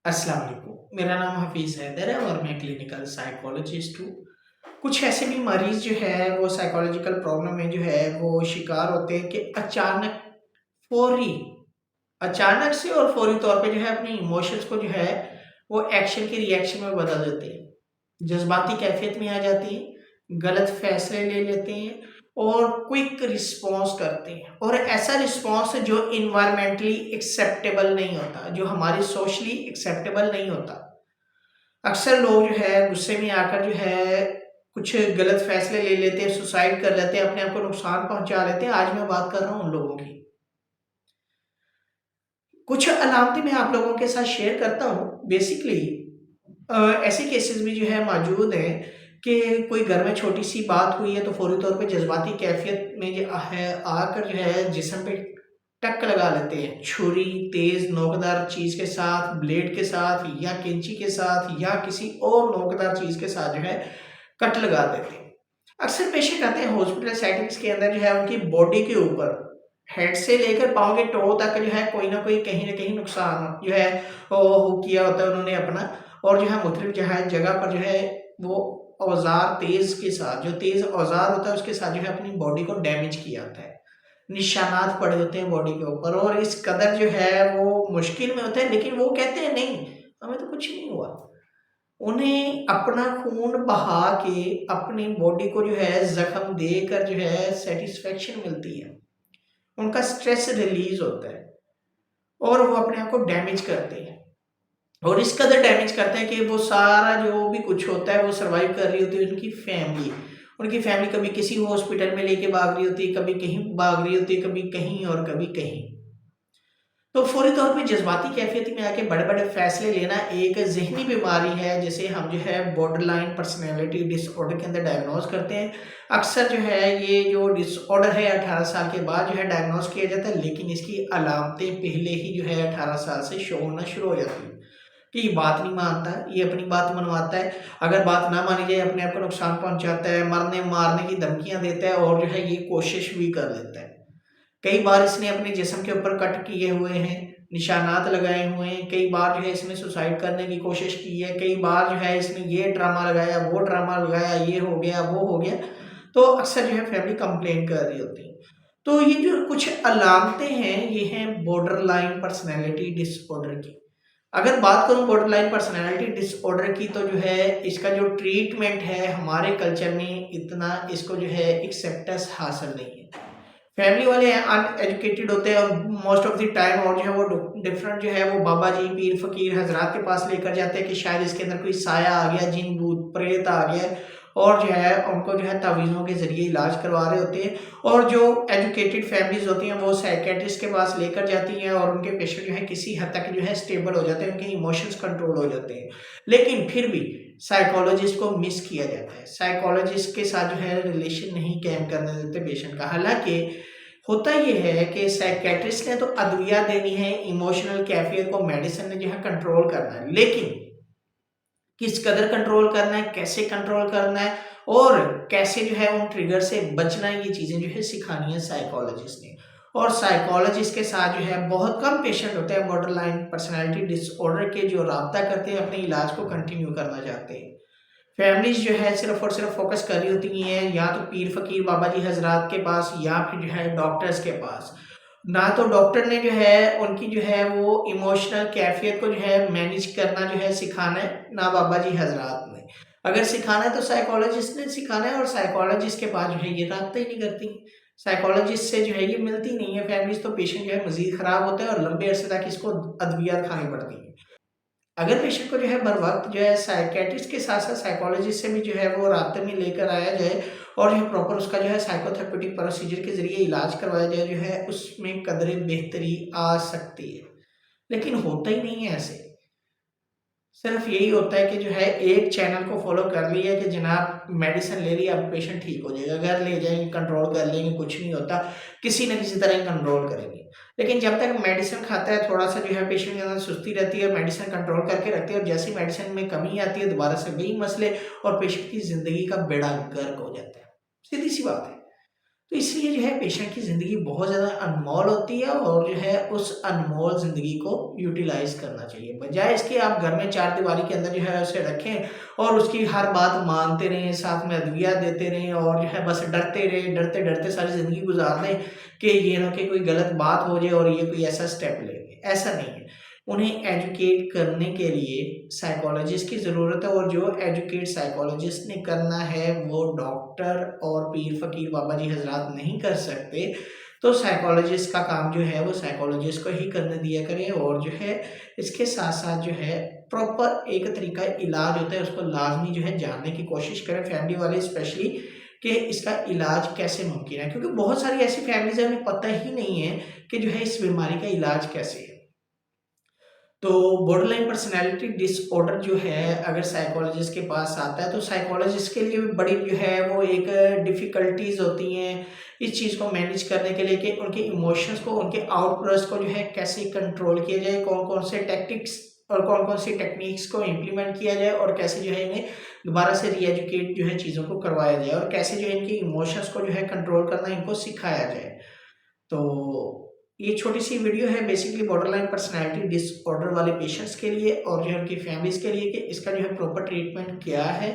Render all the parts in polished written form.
अस्सलाम वालेकुम। मेरा नाम हफ़ीज़ हैदर है और मैं क्लिनिकल साइकोलॉजिस्ट हूँ। कुछ ऐसे भी मरीज़ जो है वो साइकोलॉजिकल प्रॉब्लम में जो है वो शिकार होते हैं कि फ़ौरी अचानक से और फ़ौरी तौर पे जो है अपने इमोशंस को जो है वो एक्शन के रिएक्शन में बदल देते हैं। जज़्बाती कैफ़ियत में आ जाती हैं, गलत फ़ैसले ले लेते हैं और क्विक रिस्पॉन्स करते हैं और ऐसा रिस्पॉन्स जो एनवायरमेंटली एक्सेप्टेबल नहीं होता, जो हमारी सोशली एक्सेप्टेबल नहीं होता। अक्सर लोग जो है गुस्से में आकर जो है कुछ गलत फ़ैसले ले लेते हैं, सुसाइड कर लेते हैं, अपने आप को नुकसान पहुँचा लेते हैं। आज मैं बात कर रहा हूँ उन लोगों की। कुछ अलामतें मैं आप लोगों के साथ शेयर करता हूँ। बेसिकली ऐसे केसेस भी जो है मौजूद हैं कि कोई घर में छोटी-सी बात हुई है तो फ़ौरी तौर पे जज़्बाती कैफ़ियत में जो है आकर जो है जिस्म पे टक लगा लेते हैं। छुरी, तेज़ नोकदार चीज़ के साथ, ब्लेड के साथ या कैंची के साथ या किसी और नोकदार चीज़ के साथ जो है कट लगा देते हैं। अक्सर पेशेंट आते हैं हॉस्पिटल सेटिंग्स के अंदर जो है उनकी बॉडी के ऊपर हेड से लेकर पाँव के टो तक जो है कोई ना कोई कहीं न कहीं नुकसान जो है वो किया होता है उन्होंने अपना और जो है मुख्तलिफ जो है जगह पर जो है वो औज़ार तेज़ के साथ जो तेज़ औज़ार होता है उसके साथ जो है अपनी बॉडी को डैमेज किया होता है। निशानात पड़े होते हैं बॉडी के ऊपर और इस कदर जो है वो मुश्किल में होते हैं लेकिन वो कहते हैं नहीं, हमें तो कुछ नहीं हुआ। उन्हें अपना खून बहा के अपनी बॉडी को जो है ज़ख्म देकर जो है सैटिस्फैक्शन मिलती है। उनका स्ट्रेस रिलीज़ होता है और वो अपने आप को डैमेज करते हैं। और इस कदर डैमेज करते हैं कि वो सारा जो भी कुछ होता है वो सर्वाइव कर रही होती है उनकी फैमिली। उनकी फैमिली कभी किसी हॉस्पिटल में लेके भाग रही होती है, कभी कहीं भाग रही होती है, कभी कहीं और कभी कहीं। तो फ़ौरी तौर पे जज़्बाती कैफ़ियत में आके बड़े-बड़े फ़ैसले लेना एक ज़हनी बीमारी है जिसे हम जो है बॉर्डरलाइन पर्सनैलिटी डिसऑर्डर के अंदर डायग्नोज़ करते हैं। अक्सर जो है ये जो डिसऑर्डर है 18 साल के बाद जो है डायग्नोज़ किया जाता है लेकिन इसकी अलामतें पहले ही जो है 18 साल से शो होना शुरू हो जाती हैं। कि ये बात नहीं मानता, ये अपनी बात मनवाता है, अगर बात ना मानी जाए अपने आप को नुकसान पहुँचाता है, मरने-मारने की धमकियाँ देता है और जो है ये कोशिश भी कर लेता है। कई बार इसने अपने जिस्म के ऊपर कट किए हुए हैं, निशानात लगाए हुए हैं, कई बार जो है इसने सुसाइड करने की कोशिश की है, कई बार जो है इसने ये ड्रामा लगाया, वो ड्रामा लगाया, ये हो गया, वो हो गया। तो अक्सर जो है फैमिली कंप्लेन कर रही होती है। तो ये जो कुछ अलामतें हैं, ये हैं बॉर्डर लाइन पर्सनैलिटी डिसऑर्डर की। अगर बात करूँ बॉर्डर लाइन पर्सनैलिटी डिसऑर्डर की तो जो है इसका जो ट्रीटमेंट है हमारे कल्चर में इतना इसको जो है एक्सेप्टेंस हासिल नहीं है। फैमिली वाले अनएजुकेटेड होते हैं और मोस्ट ऑफ द टाइम और जो है वो डिफरेंट जो है वो बाबा जी पीर फकीर हजरात के पास लेकर जाते हैं कि शायद इसके अंदर कोई साया आ गया, जिन भूत प्रेत आ गया और जो है उनको जो है तावीज़ों के ज़रिए इलाज करवा रहे होते हैं और जो एजुकेटेड फैमिलीज़ होती हैं वो साइकियाट्रिस्ट के पास लेकर जाती हैं और उनके पेशेंट जो है किसी हद तक जो है स्टेबल हो जाते हैं, उनके इमोशंस कंट्रोल हो जाते हैं। लेकिन फिर भी साइकोलॉजिस्ट को मिस किया जाता है, साइकोलॉजिस्ट के साथ जो है रिलेशन नहीं कायम करने देते पेशेंट का। हालाँकि होता ये है कि साइकियाट्रिस्ट ने तो अदविया देनी है, इमोशनल कैफियत को मेडिसिन ने जो है कंट्रोल करना है, लेकिन किस कदर कंट्रोल करना है, कैसे कंट्रोल करना है और कैसे जो है उन ट्रिगर से बचना है, ये चीज़ें जो है सिखानी है साइकोलॉजिस्ट ने। और साइकोलॉजिस्ट के साथ जो है बहुत कम पेशेंट होते हैं बॉर्डर लाइन पर्सनैलिटी डिसऑर्डर के जो राब्ता करते हैं, अपने इलाज को कंटिन्यू करना चाहते हैं। फैमिलीज़ जो है सिर्फ़ और सिर्फ़ फ़ोकस कर रही होती हैं या तो पीर फ़कीर बाबा जी हज़रात के पास या फिर जो है डॉक्टर्स के पास। ना तो डॉक्टर ने जो है उनकी जो है वो इमोशनल कैफ़ियत को जो है मैनेज करना जो है सिखाना है, ना बाबा जी हज़रात ने। अगर सिखाना है तो साइकोलॉजिस्ट ने सिखाना है और साइकोलॉजिस्ट के पास जो है ये राब्ता ही नहीं करती। साइकोलॉजिस्ट से जो है ये मिलती नहीं है फैमिलीज़, तो पेशेंट जो है मज़ीद ख़राब होता है और लंबे अरसे तक इसको अद्वियात खानी पड़ती हैं। अगर पेशेंट को जो है बर वक़्त जो है साइकियाट्रिस्ट के साथ-साथ साइकोलॉजिस्ट से भी जो है वो राब्ते में लेकर आया जाए और जो है प्रॉपर उसका जो है साइकोथेरेप्यूटिक प्रोसीजर के ज़रिए इलाज करवाया जाए, जो है उसमें कदरे बेहतरी आ सकती है। लेकिन होता ही नहीं है ऐसे। सिर्फ़ यही होता है कि जो है एक चैनल को फ़ॉलो कर लिया कि जनाब मेडिसिन ले ली, अब पेशेंट ठीक हो जाएगा, घर ले जाएँगे, कंट्रोल कर लेंगे, कुछ नहीं होता, किसी न किसी तरह कंट्रोल करेंगे। लेकिन जब तक मेडिसिन खाता है थोड़ा-सा जो है पेशेंट के अंदर सुस्ती रहती है, मेडिसिन कंट्रोल करके रखते हैं और जैसे ही मेडिसिन में कमी आती है दोबारा से वही मसले और पेशेंट की ज़िंदगी का बेड़ा गर्क हो जाता है। सीधी-सी बात है। तो इसलिए जो है पेशेंट की ज़िंदगी बहुत ज़्यादा अनमोल होती है और जो है उस अनमोल ज़िंदगी को यूटिलाइज़ करना चाहिए। बजाय इसके आप घर में चारदीवारी के अंदर जो है उसे रखें और उसकी हर बात मानते रहें, साथ में अद्विया देते रहें और जो है बस डरते रहें, डरते-डरते सारी ज़िंदगी गुज़ार दें कि ये ना कि कोई गलत बात हो जाए और ये कोई ऐसा स्टेप लेंगे, ऐसा नहीं है। उन्हें एजुकेट करने के लिए साइकोलॉजिस्ट की ज़रूरत है और जो एजुकेट साइकोलॉजिस्ट ने करना है वो डॉक्टर और पीर फ़कीर बाबा जी हज़रात नहीं कर सकते। तो साइकोलॉजिस्ट का काम जो है वो साइकोलॉजिस्ट को ही करने दिया करें और जो है इसके साथ-साथ जो है प्रॉपर एक तरीका इलाज होता है उसको लाज़मी जो है जानने की कोशिश करें फैमिली वाले स्पेशली कि इसका इलाज कैसे मुमकिन है। क्योंकि बहुत सारी ऐसी फैमिलीज़ हैं उन्हें पता ही नहीं है कि जो है इस बीमारी का इलाज कैसे है। तो बॉर्डरलाइन पर्सनैलिटी डिसऑर्डर जो है अगर साइकोलॉजिस्ट के पास आता है तो साइकोलॉजिस्ट के लिए भी बड़ी जो है वो एक डिफ़िकल्टीज़ होती हैं इस चीज़ को मैनेज करने के लिए कि उनके इमोशंस को, उनके आउटबर्स्ट को जो है कैसे कंट्रोल किया जाए, कौन-कौन से टैक्टिक्स और कौन-कौन सी टेक्निक्स को इम्प्लीमेंट किया जाए और कैसे जो है इन्हें दोबारा से री-एजुकेट जो है चीज़ों को करवाया जाए और कैसे जो है इनके इमोशंस को जो है कंट्रोल करना इनको सिखाया जाए। तो ये छोटी-सी वीडियो है बेसिकली बॉर्डरलाइन पर्सनैलिटी डिसऑर्डर वाले पेशेंट्स के लिए और जो है उनकी फैमिलीज़ के लिए कि इसका जो है प्रॉपर ट्रीटमेंट क्या है।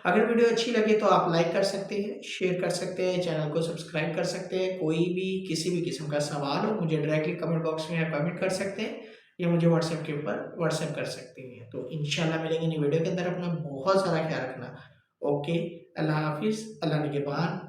अगर वीडियो अच्छी लगे तो आप लाइक कर सकते हैं, शेयर कर सकते हैं, चैनल को सब्सक्राइब कर सकते हैं। कोई भी किसी भी किस्म का सवाल हो मुझे डायरेक्टली कमेंट बॉक्स में या कमेंट कर सकते हैं या मुझे व्हाट्सएप के ऊपर व्हाट्सएप कर सकते हैं। तो इंशाल्लाह मिलेंगे नई वीडियो के अंदर। अपना बहुत सारा ख्याल रखना। ओके, अल्लाह हाफ़िज़, अल्लाह निगहबान।